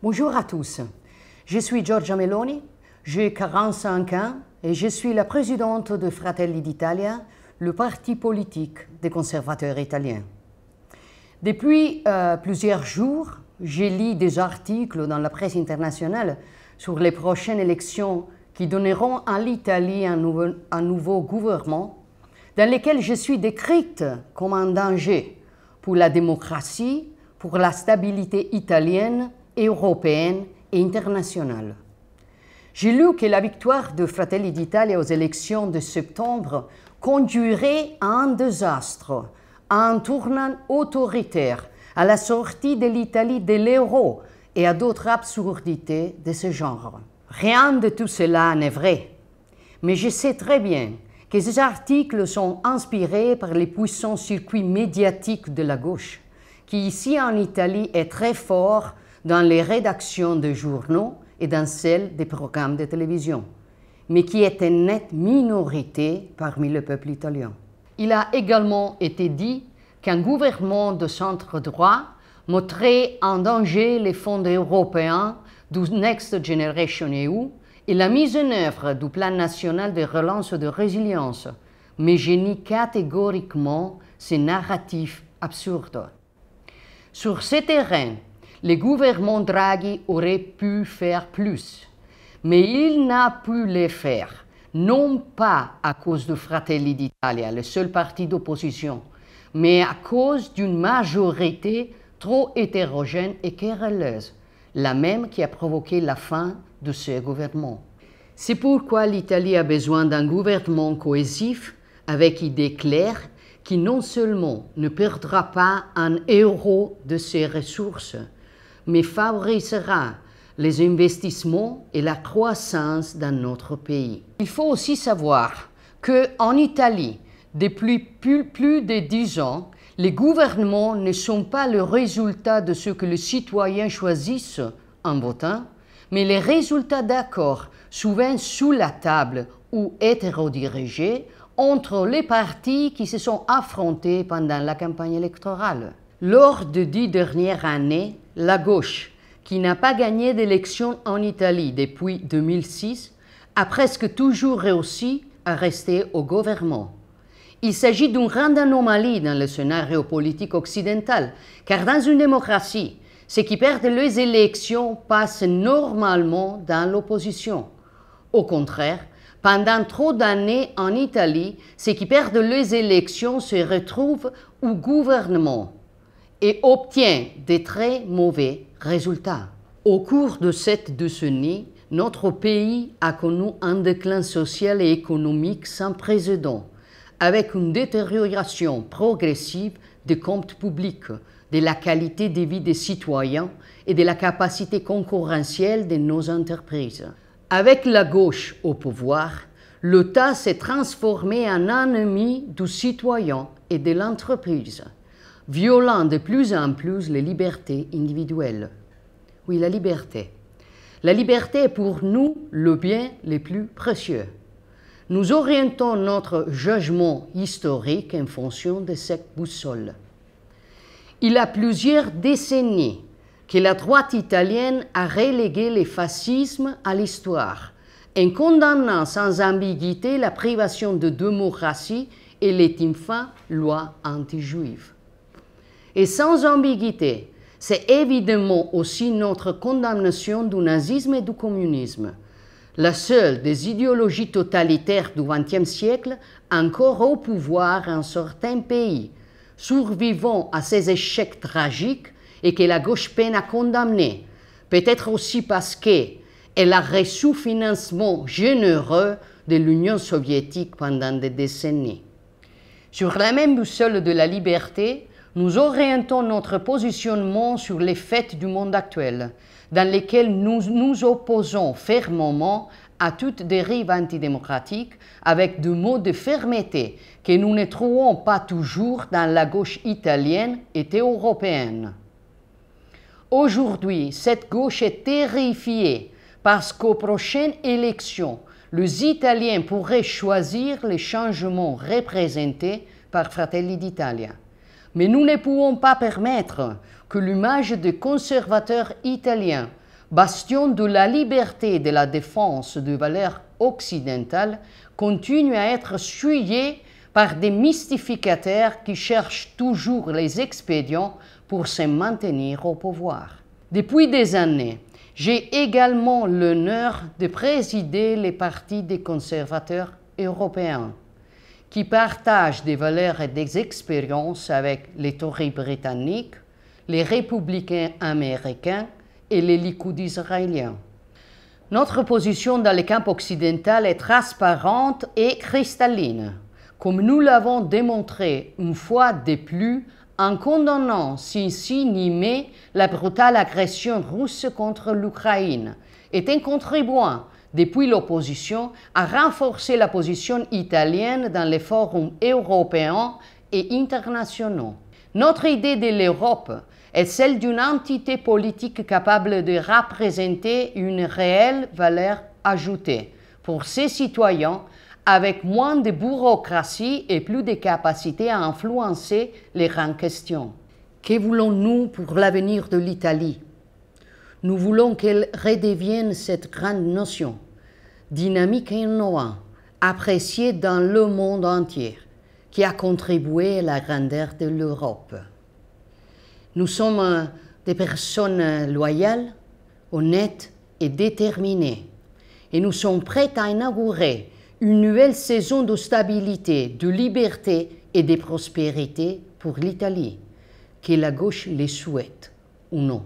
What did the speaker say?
Bonjour à tous, je suis Giorgia Meloni, j'ai 45 ans et je suis la présidente de Fratelli d'Italia, le parti politique des conservateurs italiens. Depuis plusieurs jours, j'ai lu des articles dans la presse internationale sur les prochaines élections qui donneront à l'Italie un nouveau gouvernement, dans lesquels je suis décrite comme un danger pour la démocratie, pour la stabilité italienne, européenne et internationale. J'ai lu que la victoire de Fratelli d'Italia aux élections de septembre conduirait à un désastre, à un tournant autoritaire, à la sortie de l'Italie de l'euro et à d'autres absurdités de ce genre. Rien de tout cela n'est vrai, mais je sais très bien que ces articles sont inspirés par les puissants circuits médiatiques de la gauche, qui ici en Italie est très fort dans les rédactions de journaux et dans celles des programmes de télévision, mais qui est une nette minorité parmi le peuple italien. Il a également été dit qu'un gouvernement de centre-droit mettrait en danger les fonds européens du Next Generation EU et la mise en œuvre du plan national de relance et de résilience, mais je nie catégoriquement ces narratifs absurdes. Sur ce terrain, le gouvernement Draghi aurait pu faire plus, mais il n'a pu le faire, non pas à cause de Fratelli d'Italia, le seul parti d'opposition, mais à cause d'une majorité trop hétérogène et querelleuse, la même qui a provoqué la fin de ce gouvernement. C'est pourquoi l'Italie a besoin d'un gouvernement cohésif, avec idées claires, qui non seulement ne perdra pas un euro de ses ressources, mais favorisera les investissements et la croissance dans notre pays. Il faut aussi savoir qu'en Italie, depuis plus de 10 ans, les gouvernements ne sont pas le résultat de ce que les citoyens choisissent en votant, mais les résultats d'accords souvent sous la table ou hétérodirigés entre les partis qui se sont affrontés pendant la campagne électorale. Lors des 10 dernières années, la gauche, qui n'a pas gagné d'élection en Italie depuis 2006, a presque toujours réussi à rester au gouvernement. Il s'agit d'une grande anomalie dans le scénario politique occidental, car dans une démocratie, ceux qui perdent les élections passent normalement dans l'opposition. Au contraire, pendant trop d'années en Italie, ceux qui perdent les élections se retrouvent au gouvernement et obtiennent de très mauvais résultats. Au cours de cette décennie, notre pays a connu un déclin social et économique sans précédent, avec une détérioration progressive des comptes publics, de la qualité de vie des citoyens et de la capacité concurrentielle de nos entreprises. Avec la gauche au pouvoir, l'État s'est transformé en ennemi du citoyen et de l'entreprise, violant de plus en plus les libertés individuelles. Oui, la liberté. La liberté est pour nous le bien le plus précieux. Nous orientons notre jugement historique en fonction de cette boussole. Il y a plusieurs décennies que la droite italienne a relégué le fascisme à l'histoire, en condamnant sans ambiguïté la privation de démocratie et les infâmes lois anti-juives. Et sans ambiguïté, c'est évidemment aussi notre condamnation du nazisme et du communisme, la seule des idéologies totalitaires du XXe siècle encore au pouvoir en certains pays, survivant à ces échecs tragiques et que la gauche peine à condamner, peut-être aussi parce qu'elle a reçu financement généreux de l'Union soviétique pendant des décennies. Sur la même boussole de la liberté, nous orientons notre positionnement sur les faits du monde actuel, dans lesquels nous nous opposons fermement à toute dérive antidémocratique, avec des mots de fermeté que nous ne trouvons pas toujours dans la gauche italienne et européenne. Aujourd'hui, cette gauche est terrifiée parce qu'aux prochaines élections, les Italiens pourraient choisir les changements représentés par Fratelli d'Italia. Mais nous ne pouvons pas permettre que l'image des conservateurs italiens bastion de la liberté et de la défense de valeurs occidentales, continue à être souillé par des mystificateurs qui cherchent toujours les expédients pour se maintenir au pouvoir. Depuis des années, j'ai également l'honneur de présider les partis des conservateurs européens, qui partagent des valeurs et des expériences avec les Tories britanniques, les républicains américains et les Likoud israéliens. Notre position dans le camp occidental est transparente et cristalline, comme nous l'avons démontré une fois de plus en condamnant sin mais la brutale agression russe contre l'Ukraine et en contribuant depuis l'opposition à renforcer la position italienne dans les forums européens et internationaux. Notre idée de l'Europe est celle d'une entité politique capable de représenter une réelle valeur ajoutée pour ses citoyens, avec moins de bureaucratie et plus de capacité à influencer les grandes questions. Que voulons-nous pour l'avenir de l'Italie? Nous voulons qu'elle redevienne cette grande notion, dynamique et innovante, appréciée dans le monde entier, qui a contribué à la grandeur de l'Europe. Nous sommes des personnes loyales, honnêtes et déterminées, et nous sommes prêts à inaugurer une nouvelle saison de stabilité, de liberté et de prospérité pour l'Italie, que la gauche les souhaite ou non.